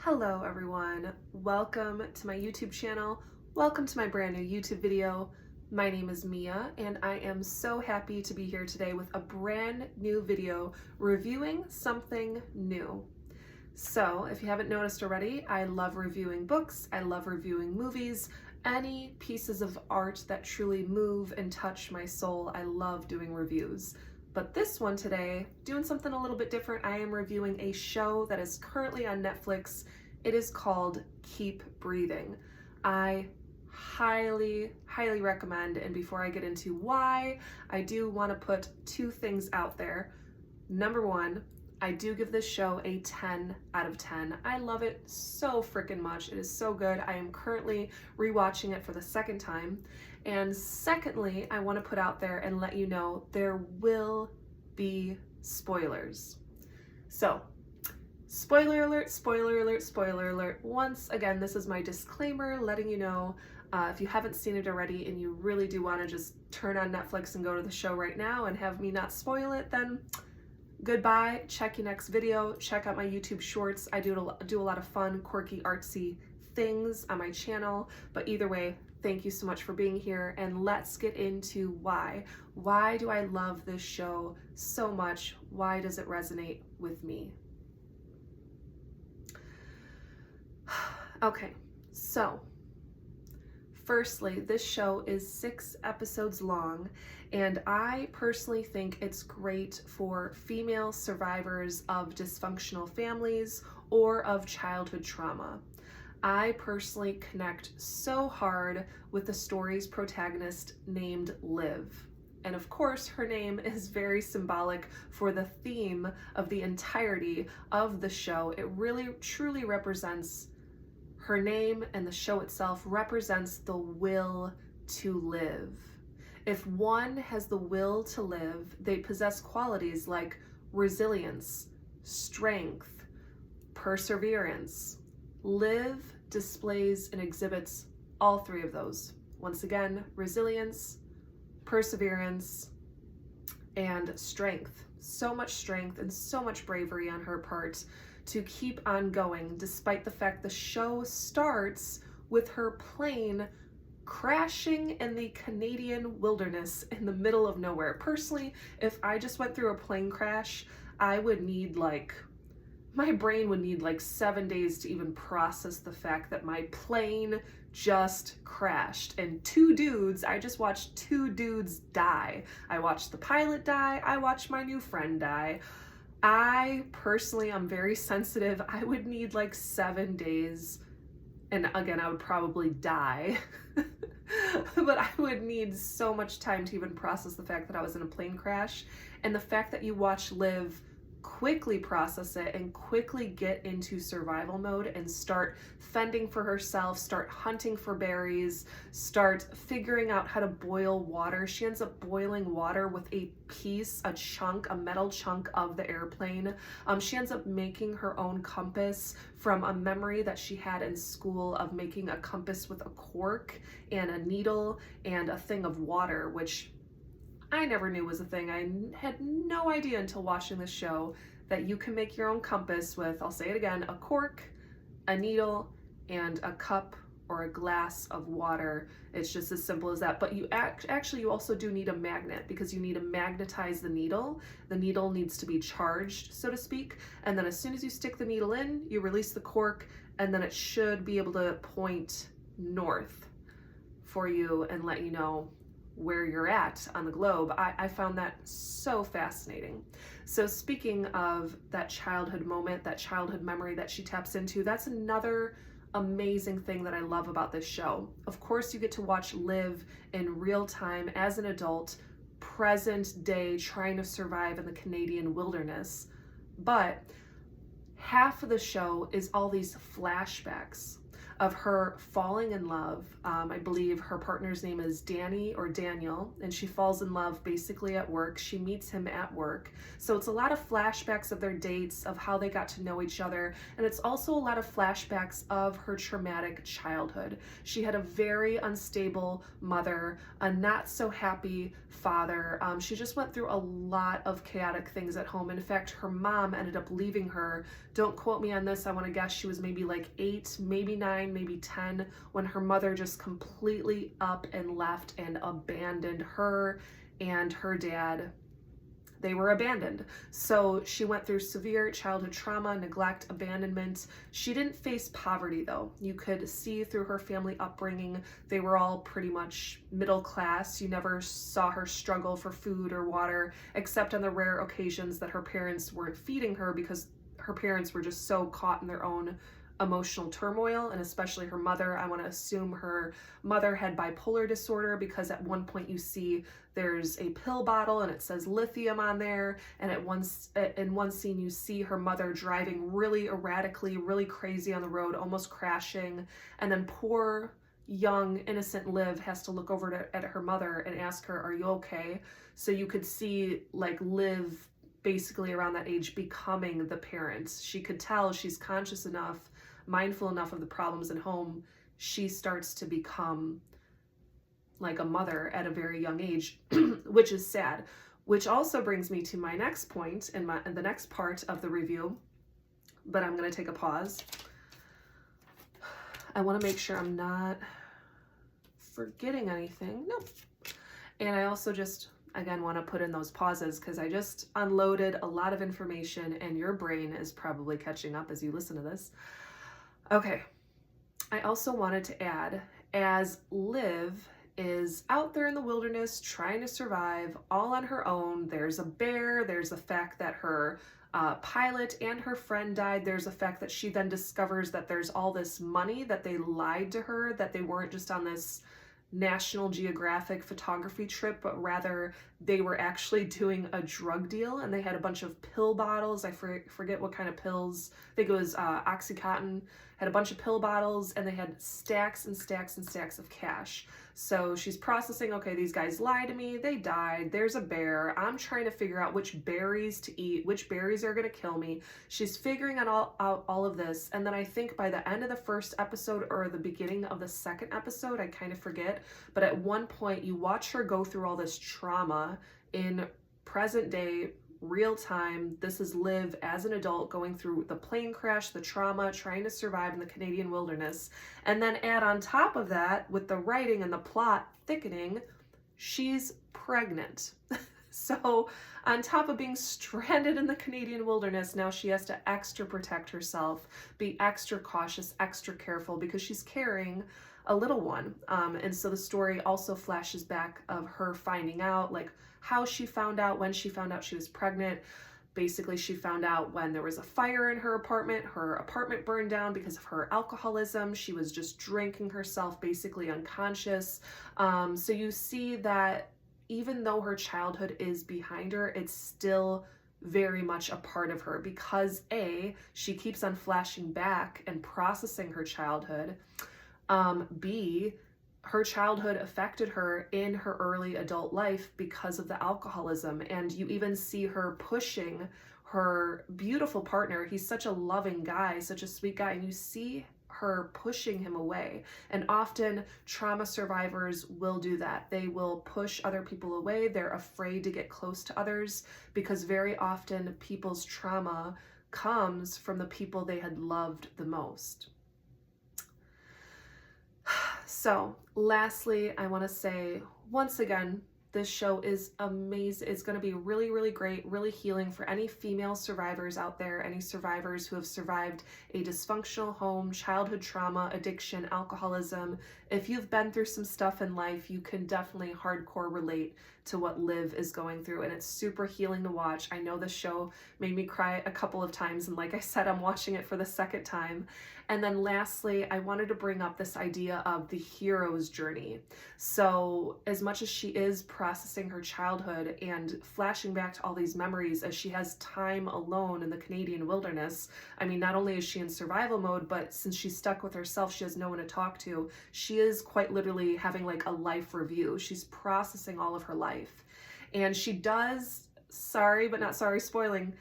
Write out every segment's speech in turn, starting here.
Hello everyone, welcome to my YouTube channel, welcome to my brand new YouTube video. My name is Mia and I am so happy to be here today with a brand new video reviewing something new. So if you haven't noticed already, I love reviewing books, I love reviewing movies, any pieces of art that truly move and touch my soul, I love doing reviews. But this one today, doing something a little bit different, I am reviewing a show that is currently on Netflix. It is called Keep Breathing. I highly recommend, and before I get into why, I do want to put two things out there. Number one, I do give this show a 10 out of 10. I love it so freaking much. It is so good. I am currently rewatching it for the second time. And secondly, I want to put out there and let you know there will be spoilers. So, spoiler alert, spoiler alert, spoiler alert. Once again, this is my disclaimer letting you know if you haven't seen it already and you really do want to just turn on Netflix and go to the show right now and have me not spoil it, then goodbye. Check your next video. Check out my YouTube shorts. I do a lot of fun, quirky, artsy things on my channel. But either way, thank you so much for being here, and let's get into why. Why do I love this show so much? Why does it resonate with me? Okay, so firstly, this show is 6 episodes long, and I personally think it's great for female survivors of dysfunctional families or of childhood trauma. I personally connect so hard with the story's protagonist named Liv. And of course, her name is very symbolic for the theme of the entirety of the show. It really, truly represents her name, and the show itself represents the will to live. If one has the will to live, they possess qualities like resilience, strength, perseverance. Liv displays and exhibits all three of those. Once again, resilience, perseverance, and strength. So much strength and so much bravery on her part to keep on going, despite the fact the show starts with her plane crashing in the Canadian wilderness in the middle of nowhere. Personally, if I just went through a plane crash, I would need my brain would need 7 days to even process the fact that my plane just crashed. And I just watched 2 dudes die. I watched the pilot die, I watched my new friend die. I personally am very sensitive. I would need 7 days, and again, I would probably die. But I would need so much time to even process the fact that I was in a plane crash, and the fact that you watch Liv quickly process it and quickly get into survival mode and start fending for herself, start hunting for berries, start figuring out how to boil water. She ends up boiling water with a metal chunk of the airplane. She ends up making her own compass from a memory that she had in school of making a compass with a cork and a needle and a thing of water, which I never knew was a thing. I had no idea until watching this show that you can make your own compass with, I'll say it again, a cork, a needle, and a cup or a glass of water. It's just as simple as that. But you also do need a magnet, because you need to magnetize the needle. The needle needs to be charged, so to speak. And then as soon as you stick the needle in, you release the cork, and then it should be able to point north for you and let you know where you're at on the globe. I found that so fascinating. So speaking of that childhood moment, that childhood memory that she taps into, that's another amazing thing that I love about this show. Of course, you get to watch Liv in real time as an adult, present day, trying to survive in the Canadian wilderness. But half of the show is all these flashbacks of her falling in love. I believe her partner's name is Danny or Daniel, and she falls in love basically at work. She meets him at work. So it's a lot of flashbacks of their dates, of how they got to know each other, and it's also a lot of flashbacks of her traumatic childhood. She had a very unstable mother, a not so happy father. She just went through a lot of chaotic things at home. In fact, her mom ended up leaving her. Don't quote me on this. I want to guess she was maybe like 8, maybe 9, maybe 10 when her mother just completely up and left and abandoned her and her dad. They were abandoned. So she went through severe childhood trauma, neglect, abandonment. She didn't face poverty though. You could see through her family upbringing, they were all pretty much middle class. You never saw her struggle for food or water, except on the rare occasions that her parents weren't feeding her because her parents were just so caught in their own emotional turmoil, and especially her mother. I want to assume her mother had bipolar disorder, because at one point you see there's a pill bottle and it says lithium on there, and in one scene you see her mother driving really erratically, really crazy on the road, almost crashing, and then poor young innocent Liv has to look over at her mother and ask her, "Are you okay?" So you could see like Liv basically around that age becoming the parent. She could tell she's conscious enough, mindful enough of the problems at home. She starts to become like a mother at a very young age, which is sad. Which also brings me to my next point in the next part of the review, but I'm going to take a pause. I want to make sure I'm not forgetting anything. Nope. And I also just, again, want to put in those pauses because I just unloaded a lot of information and your brain is probably catching up as you listen to this. Okay. I also wanted to add, as Liv is out there in the wilderness trying to survive all on her own, there's a bear, there's the fact that her pilot and her friend died, there's the fact that she then discovers that there's all this money, that they lied to her, that they weren't just on this National Geographic photography trip, but rather they were actually doing a drug deal, and they had a bunch of pill bottles. I forget what kind of pills. I think it was Oxycontin. Had a bunch of pill bottles, and they had stacks and stacks and stacks of cash. So she's processing, okay, these guys lied to me, they died, there's a bear, I'm trying to figure out which berries to eat, which berries are gonna kill me. She's figuring out all of this, and then I think by the end of the first episode or the beginning of the second episode, I kind of forget, but at one point you watch her go through all this trauma in present day, real time. This is Liv as an adult going through the plane crash, the trauma, trying to survive in the Canadian wilderness. And then add on top of that, with the writing and the plot thickening, she's pregnant. So on top of being stranded in the Canadian wilderness, now she has to extra protect herself, be extra cautious, extra careful, because she's carrying a little one. And so the story also flashes back of her finding out, like how she found out, when she found out she was pregnant. Basically, she found out when there was a fire in her apartment burned down because of her alcoholism. She was just drinking herself, basically unconscious. So you see that even though her childhood is behind her, it's still very much a part of her, because A, she keeps on flashing back and processing her childhood. B, her childhood affected her in her early adult life because of the alcoholism, and you even see her pushing her beautiful partner. He's such a loving guy, such a sweet guy, and you see her pushing him away. And often trauma survivors will do that. They will push other people away. They're afraid to get close to others, because very often people's trauma comes from the people they had loved the most. So lastly, I want to say once again, this show is amazing. It's going to be really, really great, really healing for any female survivors out there, any survivors who have survived a dysfunctional home, childhood trauma, addiction, alcoholism. If you've been through some stuff in life, you can definitely hardcore relate to what Liv is going through, and it's super healing to watch. I know the show made me cry a couple of times, and like I said, I'm watching it for the second time. And then lastly, I wanted to bring up this idea of the hero's journey. So as much as she is processing her childhood and flashing back to all these memories as she has time alone in the Canadian wilderness, I mean, not only is she in survival mode, but since she's stuck with herself, she has no one to talk to. She is quite literally having like a life review. She's processing all of her life. And she does, sorry, but not sorry, spoiling,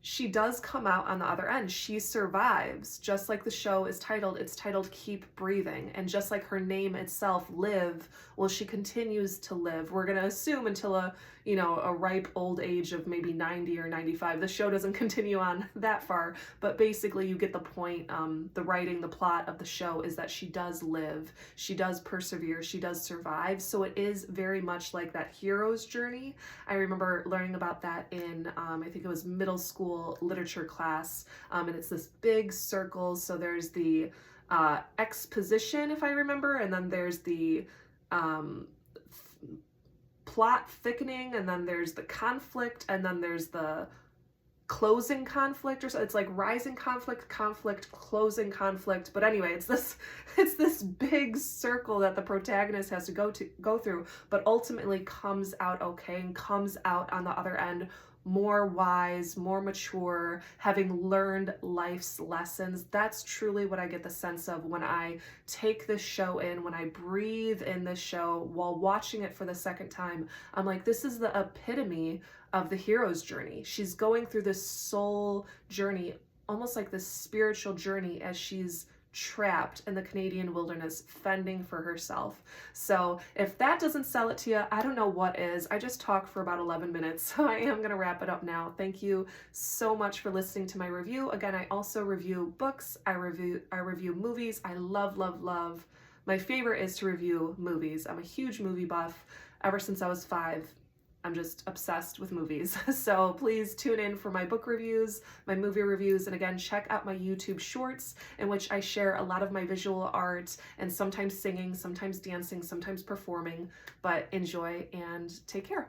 she does come out on the other end. She survives, just like the show is titled. It's titled Keep Breathing. And just like her name itself, Liv, well, she continues to live. We're going to assume until a ripe old age of maybe 90 or 95. The show doesn't continue on that far, but basically you get the point. The writing, the plot of the show is that she does live, she does persevere, she does survive. So it is very much like that hero's journey. I remember learning about that in, I think it was middle school literature class, and it's this big circle. So there's the exposition, if I remember, and then there's the plot thickening, and then there's the conflict, and then there's the closing conflict, or so it's like rising conflict, closing conflict. But anyway, it's this big circle that the protagonist has to go through, but ultimately comes out okay and comes out on the other end more wise, more mature, having learned life's lessons. That's truly what I get the sense of when I take this show in, when I breathe in this show while watching it for the second time. I'm like, this is the epitome of the hero's journey. She's going through this soul journey, almost like this spiritual journey, as she's trapped in the Canadian wilderness, fending for herself. So if that doesn't sell it to you, I don't know what is. I just talked for about 11 minutes, so I am going to wrap it up now. Thank you so much for listening to my review. Again, I also review books. I review movies. I love, love, love. My favorite is to review movies. I'm a huge movie buff. Ever since I was 5, I'm just obsessed with movies. So please tune in for my book reviews, my movie reviews, and again, check out my YouTube shorts in which I share a lot of my visual art and sometimes singing, sometimes dancing, sometimes performing. But enjoy and take care.